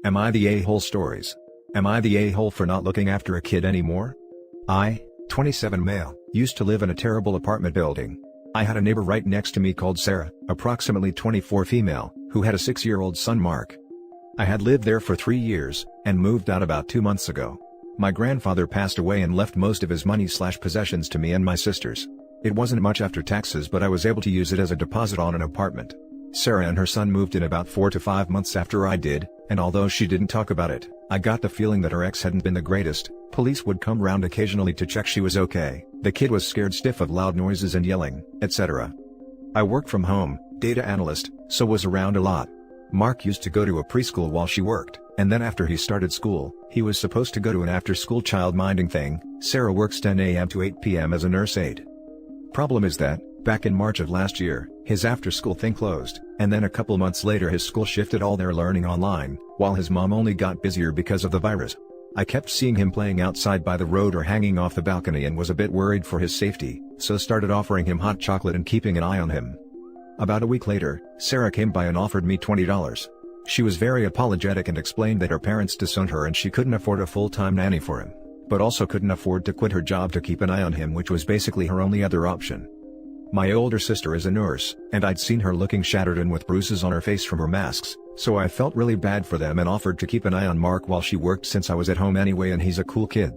Am I the a-hole stories? Am I the a-hole for not looking after a kid anymore? I, 27 male, used to live in a terrible apartment building. I had a neighbor right next to me called Sarah, approximately 24 female, who had a 6-year-old son Mark. I had lived there for 3 years, and moved out about 2 months ago. My grandfather passed away and left most of his money/possessions to me and my sisters. It wasn't much after taxes, but I was able to use it as a deposit on an apartment. Sarah and her son moved in about 4 to 5 months after I did, and although she didn't talk about it, I got the feeling that her ex hadn't been the greatest. Police would come round occasionally to check she was okay. The kid was scared stiff of loud noises and yelling, etc. I worked from home, data analyst, so was around a lot. Mark used to go to a preschool while she worked, and then after he started school, he was supposed to go to an after-school child-minding thing. Sarah works 10 a.m. to 8 p.m. as a nurse aide. Problem is that, back in March of last year, his after-school thing closed, and then a couple months later his school shifted all their learning online, while his mom only got busier because of the virus. I kept seeing him playing outside by the road or hanging off the balcony and was a bit worried for his safety, so started offering him hot chocolate and keeping an eye on him. About a week later, Sarah came by and offered me $20. She was very apologetic and explained that her parents disowned her and she couldn't afford a full-time nanny for him, but also couldn't afford to quit her job to keep an eye on him, which was basically her only other option. My older sister is a nurse, and I'd seen her looking shattered and with bruises on her face from her masks, so I felt really bad for them and offered to keep an eye on Mark while she worked since I was at home anyway and he's a cool kid.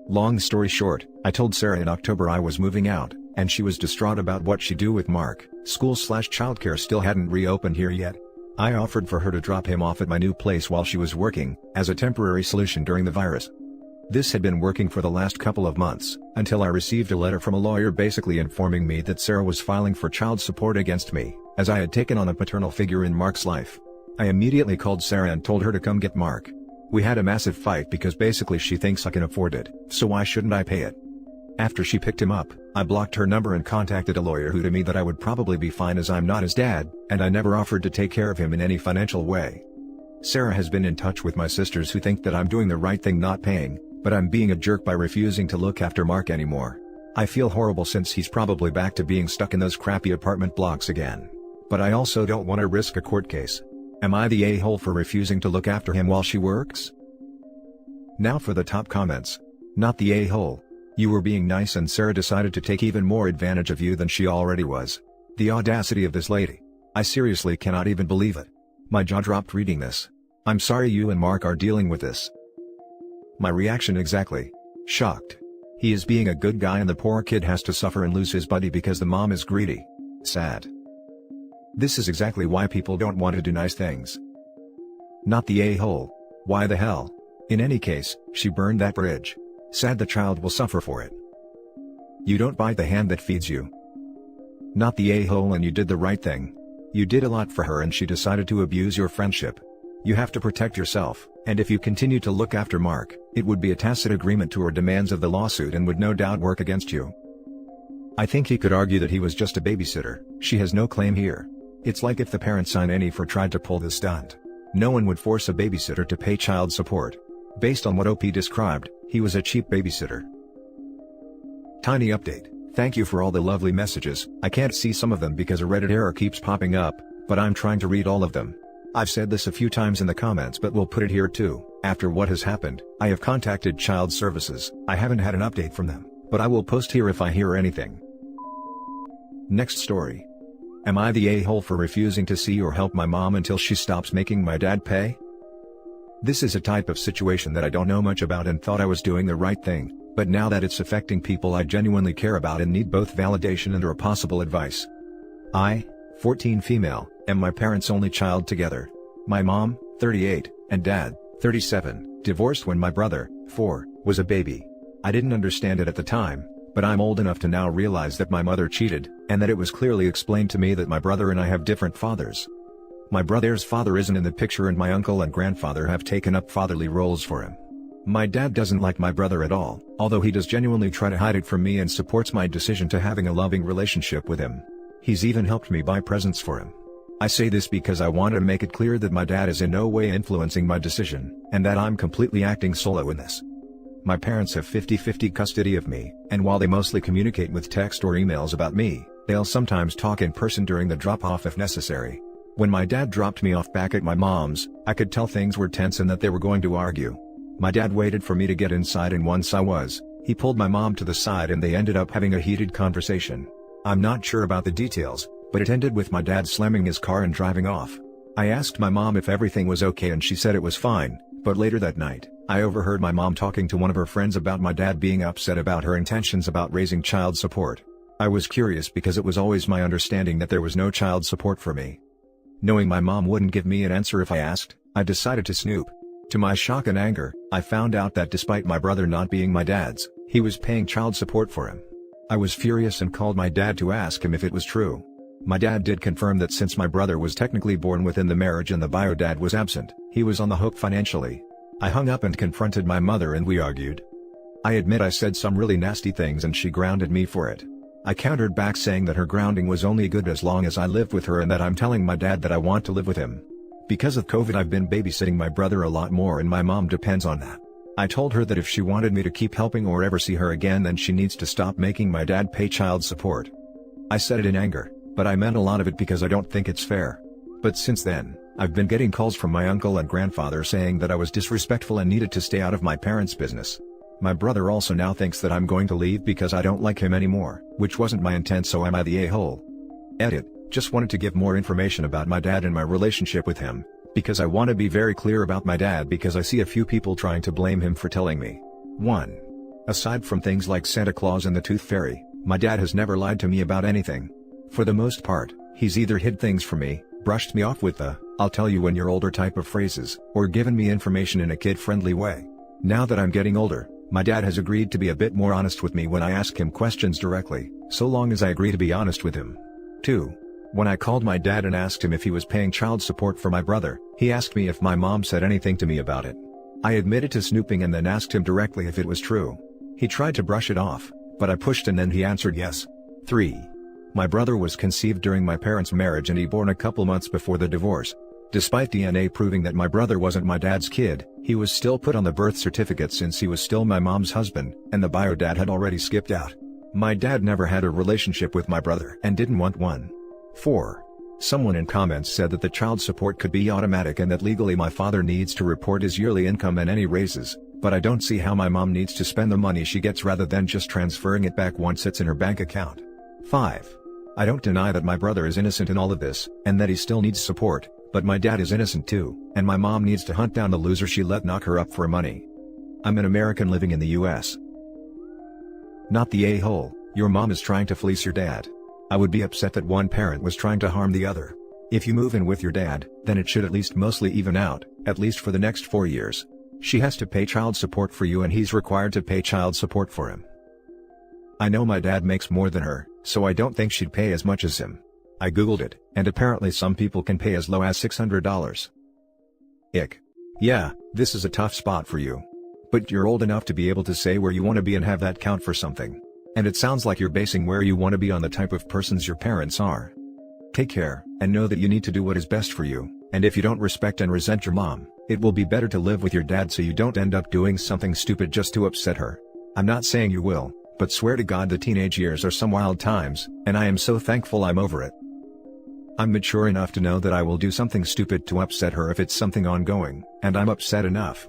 Long story short, I told Sarah in October I was moving out, and she was distraught about what she'd do with Mark. School/childcare still hadn't reopened here yet. I offered for her to drop him off at my new place while she was working, as a temporary solution during the virus. This had been working for the last couple of months, until I received a letter from a lawyer basically informing me that Sarah was filing for child support against me, as I had taken on a paternal figure in Mark's life. I immediately called Sarah and told her to come get Mark. We had a massive fight because basically she thinks I can afford it, so why shouldn't I pay it? After she picked him up, I blocked her number and contacted a lawyer who told me that I would probably be fine as I'm not his dad, and I never offered to take care of him in any financial way. Sarah has been in touch with my sisters who think that I'm doing the right thing not paying, but I'm being a jerk by refusing to look after Mark anymore. I feel horrible since he's probably back to being stuck in those crappy apartment blocks again. But I also don't want to risk a court case. Am I the a-hole for refusing to look after him while she works? Now for the top comments. Not the a-hole. You were being nice and Sarah decided to take even more advantage of you than she already was. The audacity of this lady. I seriously cannot even believe it. My jaw dropped reading this. I'm sorry you and Mark are dealing with this. My reaction exactly. Shocked. He is being a good guy and the poor kid has to suffer and lose his buddy because the mom is greedy. Sad. This is exactly why people don't want to do nice things. Not the a-hole. Why the hell? In any case, she burned that bridge. Sad the child will suffer for it. You don't bite the hand that feeds you. Not the a-hole and you did the right thing. You did a lot for her and she decided to abuse your friendship. You have to protect yourself, and if you continue to look after Mark, it would be a tacit agreement to her demands of the lawsuit and would no doubt work against you. I think he could argue that he was just a babysitter. She has no claim here. It's like if the parents on any for tried to pull this stunt. No one would force a babysitter to pay child support. Based on what OP described, he was a cheap babysitter. Tiny update. Thank you for all the lovely messages. I can't see some of them because a Reddit error keeps popping up, but I'm trying to read all of them. I've said this a few times in the comments but we'll put it here too. After what has happened, I have contacted child services. I haven't had an update from them, but I will post here if I hear anything. Next story. Am I the a-hole for refusing to see or help my mom until she stops making my dad pay? This is a type of situation that I don't know much about and thought I was doing the right thing, but now that it's affecting people I genuinely care about and need both validation and or possible advice. I, 14 female, am my parents' only child together. My mom, 38, and dad, 37, divorced when my brother, 4, was a baby. I didn't understand it at the time, but I'm old enough to now realize that my mother cheated, and that it was clearly explained to me that my brother and I have different fathers. My brother's father isn't in the picture and my uncle and grandfather have taken up fatherly roles for him. My dad doesn't like my brother at all, although he does genuinely try to hide it from me and supports my decision to having a loving relationship with him. He's even helped me buy presents for him. I say this because I want to make it clear that my dad is in no way influencing my decision, and that I'm completely acting solo in this. My parents have 50-50 custody of me, and while they mostly communicate with text or emails about me, they'll sometimes talk in person during the drop-off if necessary. When my dad dropped me off back at my mom's, I could tell things were tense and that they were going to argue. My dad waited for me to get inside, and once I was, he pulled my mom to the side and they ended up having a heated conversation. I'm not sure about the details, but it ended with my dad slamming his car and driving off. I asked my mom if everything was okay and she said it was fine, but later that night, I overheard my mom talking to one of her friends about my dad being upset about her intentions about raising child support. I was curious because it was always my understanding that there was no child support for me. Knowing my mom wouldn't give me an answer if I asked, I decided to snoop. To my shock and anger, I found out that despite my brother not being my dad's, he was paying child support for him. I was furious and called my dad to ask him if it was true. My dad did confirm that since my brother was technically born within the marriage and the bio dad was absent, he was on the hook financially. I hung up and confronted my mother and we argued. I admit I said some really nasty things and she grounded me for it. I countered back saying that her grounding was only good as long as I lived with her and that I'm telling my dad that I want to live with him. Because of COVID, I've been babysitting my brother a lot more and my mom depends on that. I told her that if she wanted me to keep helping or ever see her again, then she needs to stop making my dad pay child support. I said it in anger, but I meant a lot of it because I don't think it's fair. But since then, I've been getting calls from my uncle and grandfather saying that I was disrespectful and needed to stay out of my parents' business. My brother also now thinks that I'm going to leave because I don't like him anymore, which wasn't my intent, so am I the a-hole? Edit. Just wanted to give more information about my dad and my relationship with him, because I want to be very clear about my dad because I see a few people trying to blame him for telling me. 1. Aside from things like Santa Claus and the Tooth Fairy, my dad has never lied to me about anything. For the most part, he's either hid things from me, brushed me off with the, "I'll tell you when you're older" type of phrases, or given me information in a kid-friendly way. Now that I'm getting older, my dad has agreed to be a bit more honest with me when I ask him questions directly, so long as I agree to be honest with him. 2. When I called my dad and asked him if he was paying child support for my brother, he asked me if my mom said anything to me about it. I admitted to snooping and then asked him directly if it was true. He tried to brush it off, but I pushed and then he answered yes. 3. My brother was conceived during my parents' marriage and he born a couple months before the divorce. Despite DNA proving that my brother wasn't my dad's kid, he was still put on the birth certificate since he was still my mom's husband, and the bio dad had already skipped out. My dad never had a relationship with my brother and didn't want one. 4. Someone in comments said that the child support could be automatic and that legally my father needs to report his yearly income and any raises, but I don't see how my mom needs to spend the money she gets rather than just transferring it back once it's in her bank account. 5. I don't deny that my brother is innocent in all of this, and that he still needs support, but my dad is innocent too, and my mom needs to hunt down the loser she let knock her up for money. I'm an American living in the US. Not the a-hole. Your mom is trying to fleece your dad. I would be upset that one parent was trying to harm the other. If you move in with your dad, then it should at least mostly even out, at least for the next 4 years. She has to pay child support for you and he's required to pay child support for him. I know my dad makes more than her, so I don't think she'd pay as much as him. I googled it, and apparently some people can pay as low as $600. Ick. Yeah, this is a tough spot for you. But you're old enough to be able to say where you want to be and have that count for something. And it sounds like you're basing where you want to be on the type of persons your parents are. Take care, and know that you need to do what is best for you, and if you don't respect and resent your mom, it will be better to live with your dad so you don't end up doing something stupid just to upset her. I'm not saying you will, but swear to God the teenage years are some wild times, and I am so thankful I'm over it. I'm mature enough to know that I will do something stupid to upset her if it's something ongoing, and I'm upset enough.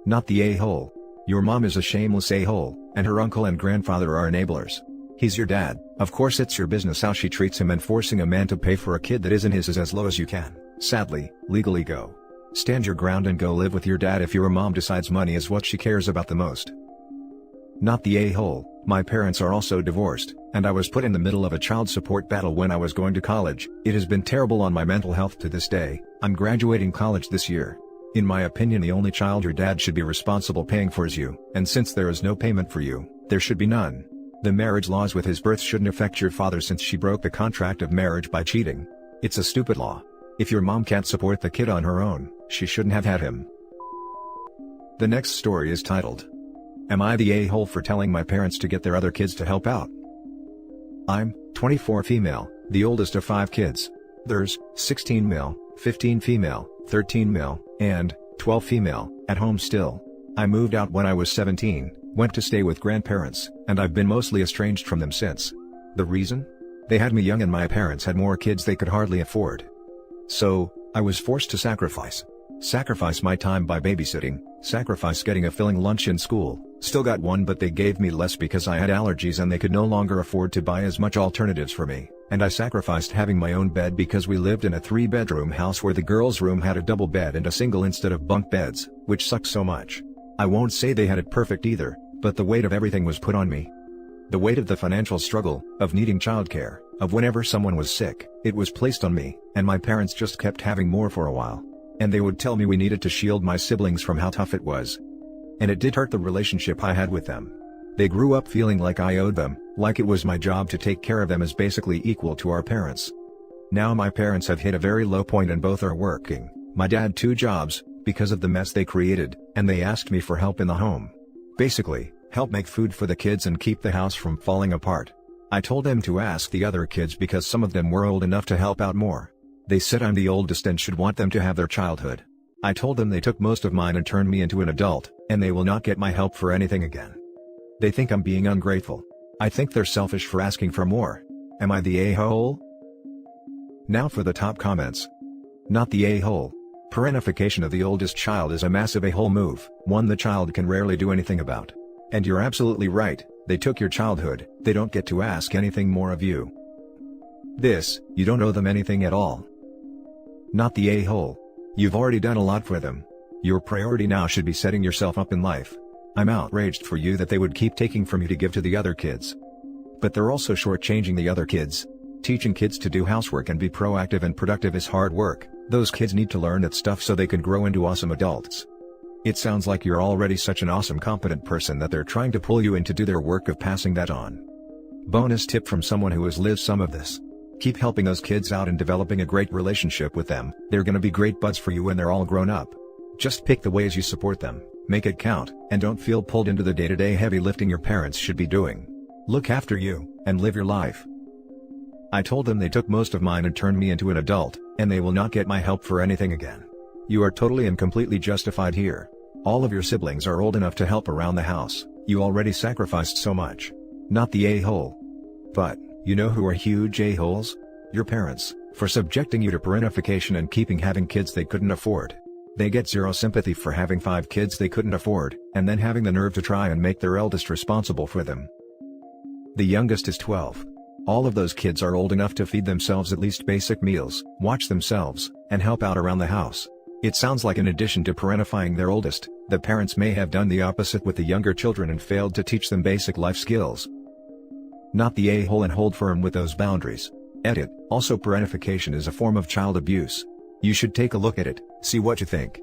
Not the a-hole. Your mom is a shameless a-hole, and her uncle and grandfather are enablers. He's your dad, of course it's your business how she treats him, and forcing a man to pay for a kid that isn't his is as low as you can, sadly, legally go. Stand your ground and go live with your dad if your mom decides money is what she cares about the most. Not the a-hole. My parents are also divorced, and I was put in the middle of a child support battle when I was going to college. It has been terrible on my mental health to this day. I'm graduating college this year. In my opinion, the only child your dad should be responsible paying for is you, and since there is no payment for you, there should be none. The marriage laws with his birth shouldn't affect your father since she broke the contract of marriage by cheating. It's a stupid law. If your mom can't support the kid on her own, she shouldn't have had him. The next story is titled, "Am I the a-hole for telling my parents to get their other kids to help out?" I'm 24 female, the oldest of 5 kids. There's 16 male, 15 female, 13 male, and 12 female at home still. I moved out when I was 17, went to stay with grandparents, and I've been mostly estranged from them since. The reason? They had me young and my parents had more kids they could hardly afford. So, I was forced to sacrifice. Sacrifice my time by babysitting, sacrifice getting a filling lunch in school, still got one but they gave me less because I had allergies and they could no longer afford to buy as much alternatives for me, and I sacrificed having my own bed because we lived in a 3-bedroom house where the girls' room had a double bed and a single instead of bunk beds, which sucked so much. I won't say they had it perfect either, but the weight of everything was put on me. The weight of the financial struggle, of needing childcare, of whenever someone was sick, it was placed on me, and my parents just kept having more for a while. And they would tell me we needed to shield my siblings from how tough it was. And it did hurt the relationship I had with them. They grew up feeling like I owed them, like it was my job to take care of them as basically equal to our parents. Now my parents have hit a very low point and both are working, my dad 2 jobs, because of the mess they created, and they asked me for help in the home. Basically, help make food for the kids and keep the house from falling apart. I told them to ask the other kids because some of them were old enough to help out more. They said I'm the oldest and should want them to have their childhood. I told them they took most of mine and turned me into an adult, and they will not get my help for anything again. They think I'm being ungrateful. I think they're selfish for asking for more. Am I the a-hole? Now for the top comments. Not the a-hole. Parentification of the oldest child is a massive a-hole move, one the child can rarely do anything about. And you're absolutely right, they took your childhood, they don't get to ask anything more of you. You don't owe them anything at all. Not the a-hole. You've already done a lot for them. Your priority now should be setting yourself up in life. I'm outraged for you that they would keep taking from you to give to the other kids. But they're also shortchanging the other kids. Teaching kids to do housework and be proactive and productive is hard work. Those kids need to learn that stuff so they can grow into awesome adults. It sounds like you're already such an awesome competent person that they're trying to pull you in to do their work of passing that on. Bonus tip from someone who has lived some of this. Keep helping those kids out and developing a great relationship with them. They're gonna be great buds for you when they're all grown up. Just pick the ways you support them, make it count, and don't feel pulled into the day-to-day heavy lifting your parents should be doing. Look after you, and live your life. I told them they took most of mine and turned me into an adult, and they will not get my help for anything again. You are totally and completely justified here. All of your siblings are old enough to help around the house, you already sacrificed so much. Not the a-hole. But, you know who are huge a-holes? Your parents, for subjecting you to parentification and keeping having kids they couldn't afford. They get zero sympathy for having 5 kids they couldn't afford, and then having the nerve to try and make their eldest responsible for them. The youngest is 12. All of those kids are old enough to feed themselves at least basic meals, watch themselves, and help out around the house. It sounds like in addition to parentifying their oldest, the parents may have done the opposite with the younger children and failed to teach them basic life skills. Not the a-hole and hold firm with those boundaries. Edit. Also, parentification is a form of child abuse. You should take a look at it, see what you think.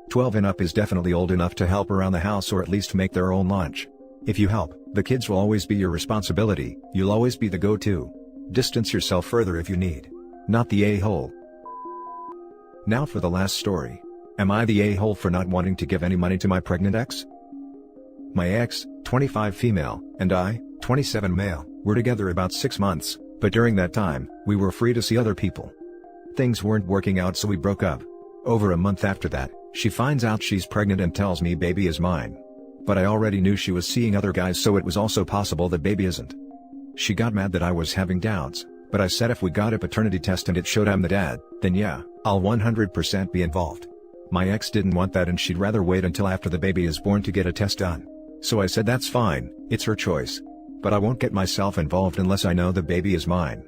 12 and up is definitely old enough to help around the house or at least make their own lunch. If you help, the kids will always be your responsibility, you'll always be the go-to. Distance yourself further if you need. Not the a-hole. Now for the last story. Am I the a-hole for not wanting to give any money to my pregnant ex? My ex, 25 female, and I, 27 male, were together about 6 months, but during that time, we were free to see other people. Things weren't working out so we broke up. Over a month after that, she finds out she's pregnant and tells me baby is mine. But I already knew she was seeing other guys, so it was also possible that baby isn't. She got mad that I was having doubts, but I said if we got a paternity test and it showed I'm the dad, then yeah, I'll 100% be involved. My ex didn't want that and she'd rather wait until after the baby is born to get a test done. So I said that's fine, it's her choice. But I won't get myself involved unless I know the baby is mine.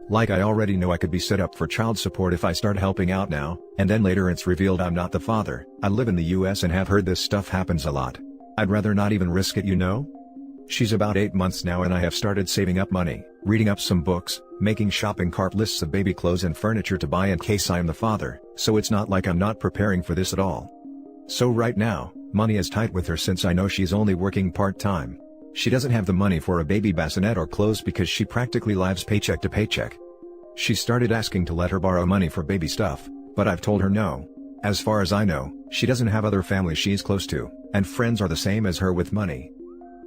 Like I already know I could be set up for child support if I start helping out now, and then later it's revealed I'm not the father. I live in the US and have heard this stuff happens a lot. I'd rather not even risk it, you know? She's about 8 months now and I have started saving up money, reading up some books, making shopping cart lists of baby clothes and furniture to buy in case I'm the father, so it's not like I'm not preparing for this at all. So right now, money is tight with her since I know she's only working part-time. She doesn't have the money for a baby bassinet or clothes because she practically lives paycheck to paycheck. She started asking to let her borrow money for baby stuff, but I've told her no. As far as I know, she doesn't have other family she's close to, and friends are the same as her with money.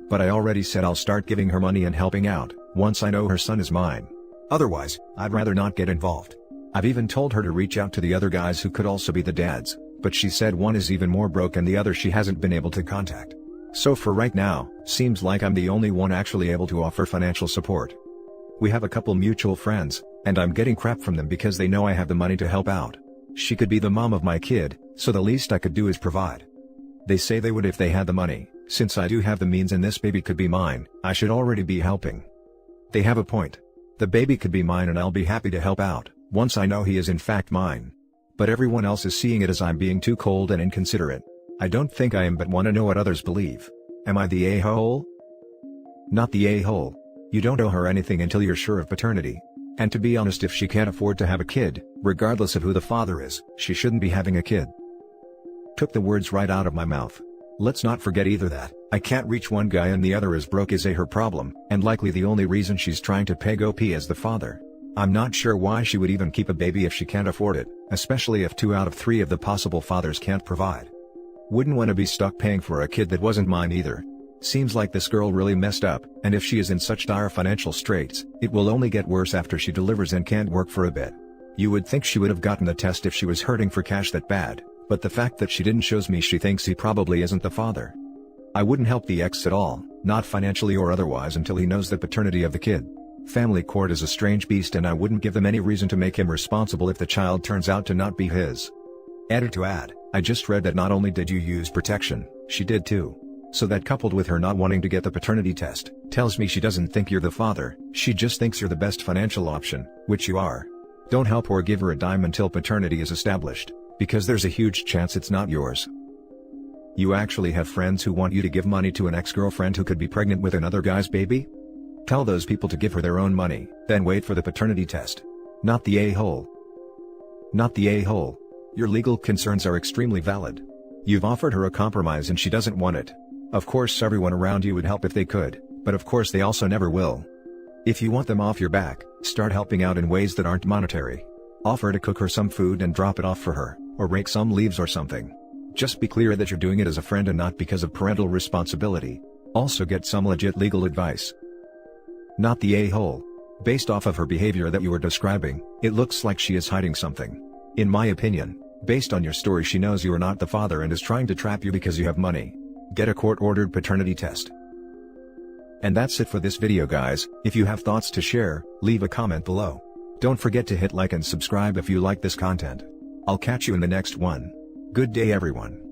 But I already said I'll start giving her money and helping out, once I know her son is mine. Otherwise, I'd rather not get involved. I've even told her to reach out to the other guys who could also be the dads, but she said one is even more broke and the other she hasn't been able to contact. So for right now, seems like I'm the only one actually able to offer financial support. We have a couple mutual friends, and I'm getting crap from them because they know I have the money to help out. She could be the mom of my kid, so the least I could do is provide. They say they would if they had the money. Since I do have the means and this baby could be mine, I should already be helping. They have a point. The baby could be mine and I'll be happy to help out, once I know he is in fact mine. But everyone else is seeing it as I'm being too cold and inconsiderate. I don't think I am, but want to know what others believe. Am I the a-hole? Not the a-hole. You don't owe her anything until you're sure of paternity. And to be honest, if she can't afford to have a kid, regardless of who the father is, she shouldn't be having a kid. Took the words right out of my mouth. Let's not forget either that I can't reach one guy and the other is broke is her problem, and likely the only reason she's trying to peg OP as the father. I'm not sure why she would even keep a baby if she can't afford it, especially if 2 out of 3 of the possible fathers can't provide. Wouldn't want to be stuck paying for a kid that wasn't mine either. Seems like this girl really messed up, and if she is in such dire financial straits, it will only get worse after she delivers and can't work for a bit. You would think she would have gotten the test if she was hurting for cash that bad, but the fact that she didn't shows me she thinks he probably isn't the father. I wouldn't help the ex at all, not financially or otherwise, until he knows the paternity of the kid. Family court is a strange beast and I wouldn't give them any reason to make him responsible if the child turns out to not be his. Added to add, I just read that not only did you use protection, she did too. So that, coupled with her not wanting to get the paternity test, tells me she doesn't think you're the father, she just thinks you're the best financial option, which you are. Don't help or give her a dime until paternity is established, because there's a huge chance it's not yours. You actually have friends who want you to give money to an ex-girlfriend who could be pregnant with another guy's baby? Tell those people to give her their own money, then wait for the paternity test. Not the a-hole. Not the a-hole. Your legal concerns are extremely valid. You've offered her a compromise and she doesn't want it. Of course everyone around you would help if they could, but of course they also never will. If you want them off your back, start helping out in ways that aren't monetary. Offer to cook her some food and drop it off for her, or rake some leaves or something. Just be clear that you're doing it as a friend and not because of parental responsibility. Also get some legit legal advice. Not the a-hole. Based off of her behavior that you were describing, it looks like she is hiding something. In my opinion, based on your story, she knows you are not the father and is trying to trap you because you have money. Get a court-ordered paternity test. And that's it for this video, guys. If you have thoughts to share, leave a comment below. Don't forget to hit like and subscribe if you like this content. I'll catch you in the next one. Good day everyone.